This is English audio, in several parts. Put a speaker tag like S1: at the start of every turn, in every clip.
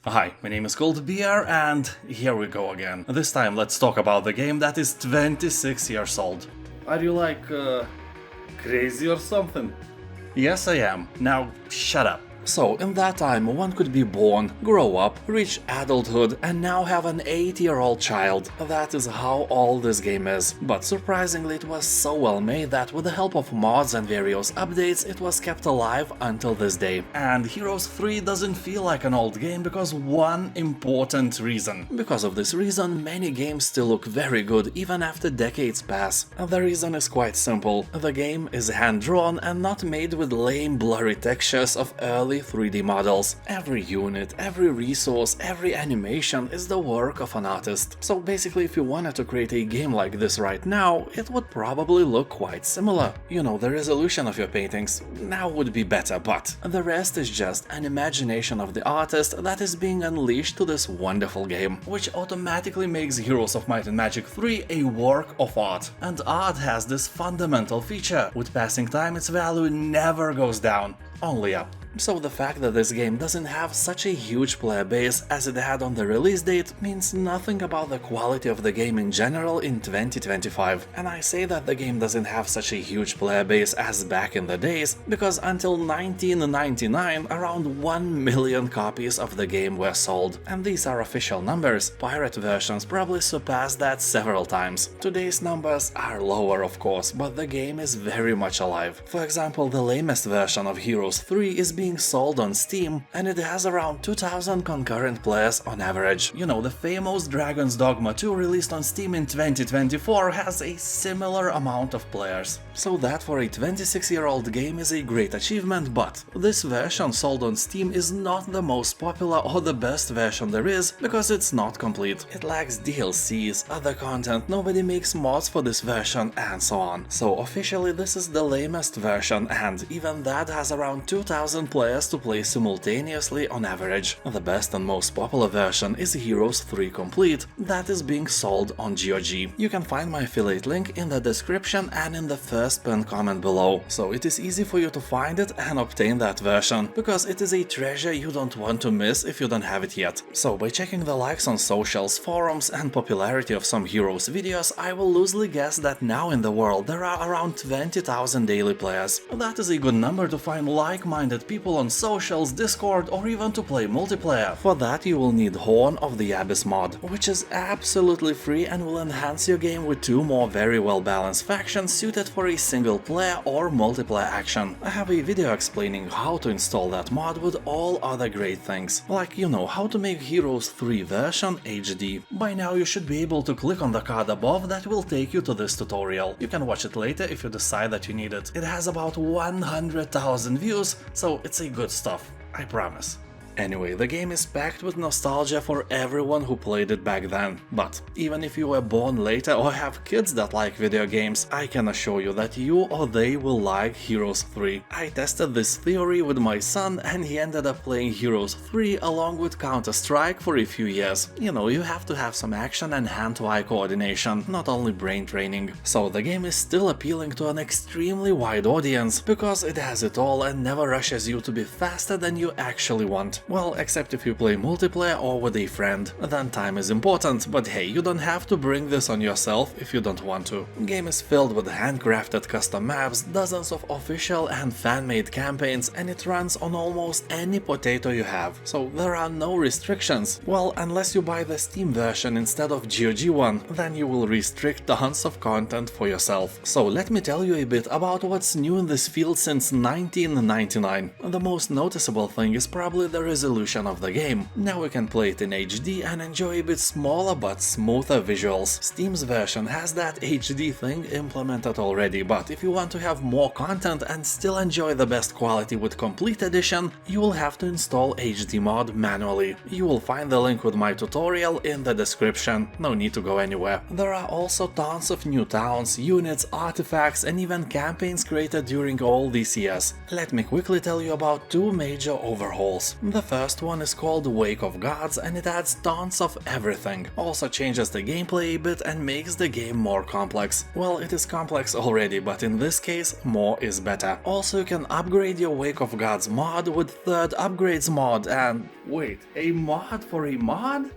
S1: Hi, my name is Goldbeer and here we go again. This time let's talk about the game that is 26 years old.
S2: Are you crazy or something?
S1: Yes, I am. Now shut up. So, in that time, one could be born, grow up, reach adulthood, and now have an 8-year-old child. That is how old this game is. But surprisingly, it was so well made that with the help of mods and various updates, it was kept alive until this day. And Heroes 3 doesn't feel like an old game because one important reason. Because of this reason, many games still look very good even after decades pass. And the reason is quite simple. The game is hand-drawn and not made with lame blurry textures of early 3D models. Every unit, every resource, every animation is the work of an artist. So basically, if you wanted to create a game like this right now, it would probably look quite similar. You know, the resolution of your paintings now would be better, but the rest is just an imagination of the artist that is being unleashed to this wonderful game, which automatically makes Heroes of Might and Magic 3 a work of art. And art has this fundamental feature: with passing time its value never goes down, only up. So the fact that this game doesn't have such a huge player base as it had on the release date means nothing about the quality of the game in general in 2025. And I say that the game doesn't have such a huge player base as back in the days because until 1999 around 1 million copies of the game were sold. And these are official numbers. Pirate versions probably surpassed that several times. Today's numbers are lower, of course, but the game is very much alive. For example, the lamest version of Heroes 3 is being sold on Steam, and it has around 2000 concurrent players on average. You know, the famous Dragon's Dogma 2 released on Steam in 2024 has a similar amount of players. So that for a 26-year-old game is a great achievement, but this version sold on Steam is not the most popular or the best version there is because it's not complete. It lacks DLCs, other content, nobody makes mods for this version, and so on. So officially this is the lamest version, and even that has around 2000 players to play simultaneously on average. The best and most popular version is Heroes 3 Complete, that is being sold on GOG. You can find my affiliate link in the description and in the first pinned comment below, so it is easy for you to find it and obtain that version, because it is a treasure you don't want to miss if you don't have it yet. So by checking the likes on socials, forums and popularity of some Heroes videos, I will loosely guess that now in the world there are around 20,000 daily players. That is a good number to find like-minded people on socials, Discord, or even to play multiplayer. For that you will need Horn of the Abyss mod, which is absolutely free and will enhance your game with 2 more very well balanced factions suited for a single player or multiplayer action. I have a video explaining how to install that mod with all other great things, like, you know, how to make Heroes 3 version HD. By now you should be able to click on the card above that will take you to this tutorial. You can watch it later if you decide that you need it. It has about 100,000 views, so it's a good stuff, I promise. Anyway, the game is packed with nostalgia for everyone who played it back then, but even if you were born later or have kids that like video games, I can assure you that you or they will like Heroes 3. I tested this theory with my son and he ended up playing Heroes 3 along with Counter-Strike for a few years. You know, you have to have some action and hand-to-eye coordination, not only brain training. So the game is still appealing to an extremely wide audience, because it has it all and never rushes you to be faster than you actually want. Well, except if you play multiplayer or with a friend, then time is important, but hey, you don't have to bring this on yourself if you don't want to. The game is filled with handcrafted custom maps, dozens of official and fan-made campaigns, and it runs on almost any potato you have, so there are no restrictions. Well, unless you buy the Steam version instead of GOG one, then you will restrict tons of content for yourself. So let me tell you a bit about what's new in this field since 1999. The most noticeable thing is probably the resolution of the game. Now we can play it in HD and enjoy a bit smaller but smoother visuals. Steam's version has that HD thing implemented already, but if you want to have more content and still enjoy the best quality with Complete Edition, you will have to install HD mod manually. You will find the link with my tutorial in the description, no need to go anywhere. There are also tons of new towns, units, artifacts and even campaigns created during all these years. Let me quickly tell you about 2 major overhauls. The first one is called Wake of Gods and it adds tons of everything. Also changes the gameplay a bit and makes the game more complex. Well, it is complex already, but in this case, more is better. Also, you can upgrade your Wake of Gods mod with third upgrades mod and...
S2: Wait, a mod for a mod?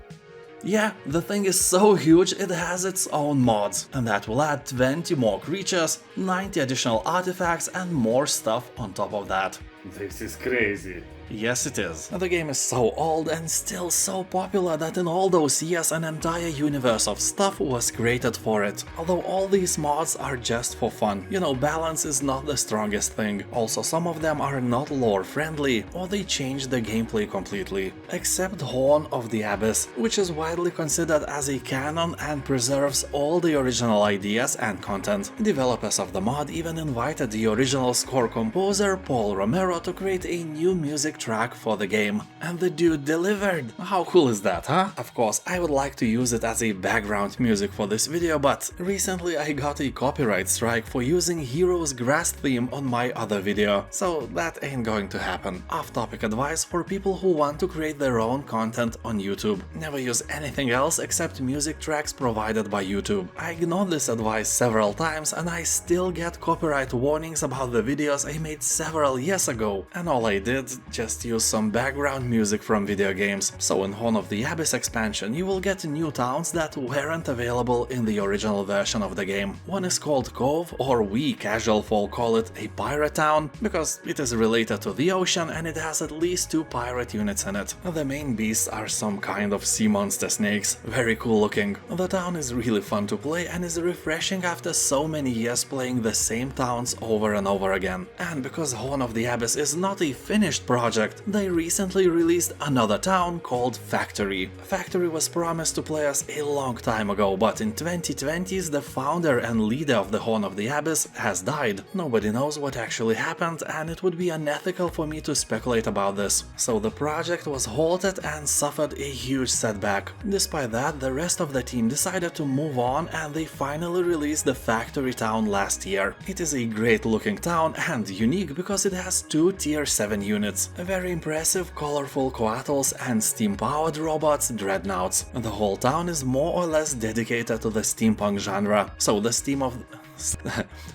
S1: Yeah, the thing is so huge it has its own mods, and that will add 20 more creatures, 90 additional artifacts and more stuff on top of that.
S2: This is crazy.
S1: Yes, it is. The game is so old and still so popular that in all those years an entire universe of stuff was created for it. Although all these mods are just for fun. You know, balance is not the strongest thing. Also, some of them are not lore friendly, or they change the gameplay completely. Except Horn of the Abyss, which is widely considered as a canon and preserves all the original ideas and content. Developers of the mod even invited the original score composer Paul Romero to create a new music track for the game. And the dude delivered! How cool is that, huh? Of course, I would like to use it as a background music for this video, but recently I got a copyright strike for using Heroes Grass theme on my other video, so that ain't going to happen. Off-topic advice for people who want to create their own content on YouTube. Never use anything else except music tracks provided by YouTube. I ignored this advice several times and I still get copyright warnings about the videos I made several years ago, and all I did just use some background music from video games. So in Horn of the Abyss expansion you will get new towns that weren't available in the original version of the game. One is called Cove, or we casual folk call it a pirate town, because it is related to the ocean and it has at least 2 pirate units in it. The main beasts are some kind of sea monster snakes, very cool looking. The town is really fun to play and is refreshing after so many years playing the same towns over and over again. And because Horn of the Abyss is not a finished project, they recently released another town called Factory. Factory was promised to players a long time ago, but in 2020s the founder and leader of the Horn of the Abyss has died. Nobody knows what actually happened and it would be unethical for me to speculate about this. So the project was halted and suffered a huge setback. Despite that, the rest of the team decided to move on and they finally released the Factory town last year. It is a great looking town and unique because it has 2 tier 7 units. Very impressive, colorful Coatls and steam-powered robots, dreadnoughts. The whole town is more or less dedicated to the steampunk genre, so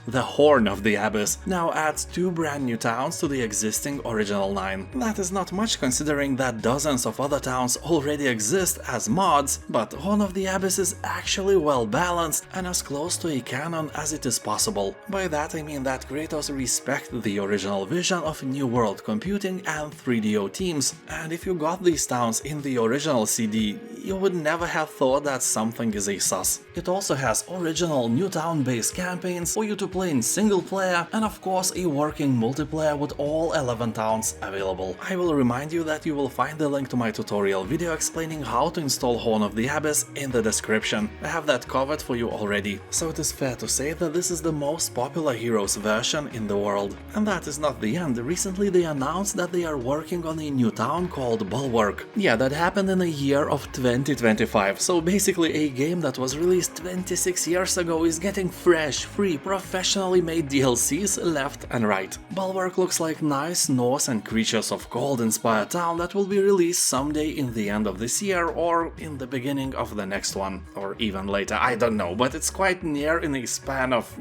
S1: the Horn of the Abyss now adds 2 brand new towns to the existing original 9. That is not much considering that dozens of other towns already exist as mods, but Horn of the Abyss is actually well balanced and as close to a canon as it is possible. By that I mean that Kratos respects the original vision of New World computing and 3DO teams, and if you got these towns in the original CD, you would never have thought that something is a sus. It also has original new town-based campaigns for you to play in single player and of course a working multiplayer with all 11 towns available. I will remind you that you will find the link to my tutorial video explaining how to install Horn of the Abyss in the description. I have that covered for you already. So it is fair to say that this is the most popular Heroes version in the world. And that is not the end. Recently they announced that they are working on a new town called Bulwark. Yeah, that happened in the year of 2025, so basically a game that was released 26 years ago is getting fresh, free, professionally made DLCs left and right. Bulwark looks like nice Norse and Creatures of Cold inspired town that will be released someday in the end of this year or in the beginning of the next one, or even later, I don't know, but it's quite near in a span of,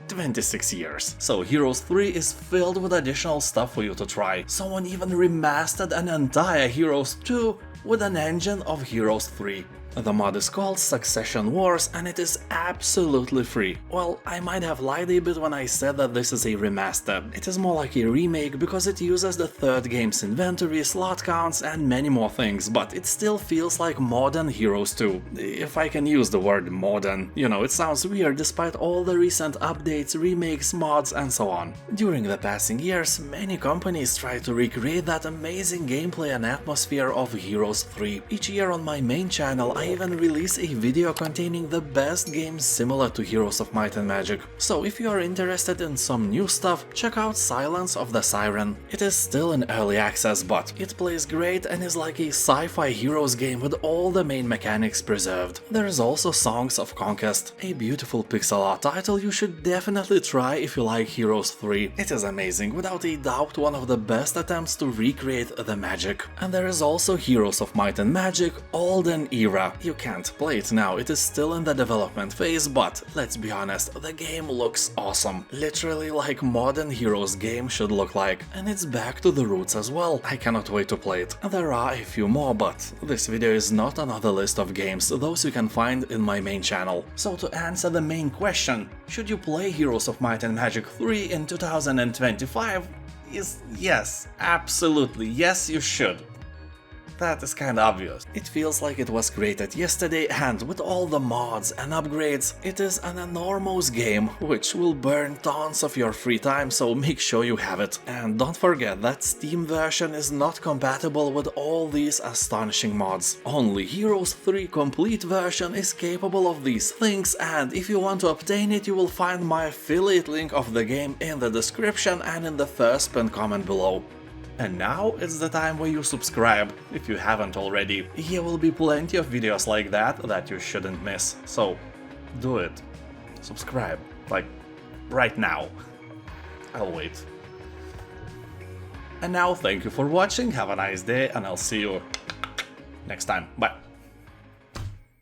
S1: 26 years. So Heroes 3 is filled with additional stuff for you to try. Someone even remastered an entire Heroes 2 with an engine of Heroes 3. The mod is called Succession Wars and it is absolutely free. Well, I might have lied a bit when I said that this is a remaster. It is more like a remake because it uses the third game's inventory, slot counts and many more things, but it still feels like modern Heroes 2. If I can use the word modern. It sounds weird despite all the recent updates, remakes, mods and so on. During the passing years, many companies try to recreate that amazing gameplay and atmosphere of Heroes 3. Each year on my main channel I even release a video containing the best games similar to Heroes of Might and Magic. So if you are interested in some new stuff, check out Silence of the Siren. It is still in early access, but it plays great and is like a sci-fi heroes game with all the main mechanics preserved. There is also Songs of Conquest, a beautiful pixel art title you should definitely try if you like Heroes 3. It is amazing, without a doubt one of the best attempts to recreate the magic. And there is also Heroes of Might and Magic Olden Era. You can't play it now, it is still in the development phase, but let's be honest, the game looks awesome. Literally like modern Heroes game should look like, and it's back to the roots as well. I cannot wait to play it. There are a few more, but this video is not on the list of games, those you can find in my main channel. So to answer the main question, should you play Heroes of Might and Magic 3 in 2025? Is yes, absolutely, yes you should. That is kinda obvious. It feels like it was created yesterday, and with all the mods and upgrades, it is an enormous game which will burn tons of your free time, so make sure you have it. And don't forget that Steam version is not compatible with all these astonishing mods. Only Heroes 3 complete version is capable of these things, and if you want to obtain it, you will find my affiliate link of the game in the description and in the first pinned comment below. And now it's the time where you subscribe, if you haven't already. Here will be plenty of videos like that you shouldn't miss. So, do it. Subscribe. Like, right now. I'll wait. And now, thank you for watching, have a nice day, and I'll see you next time. Bye.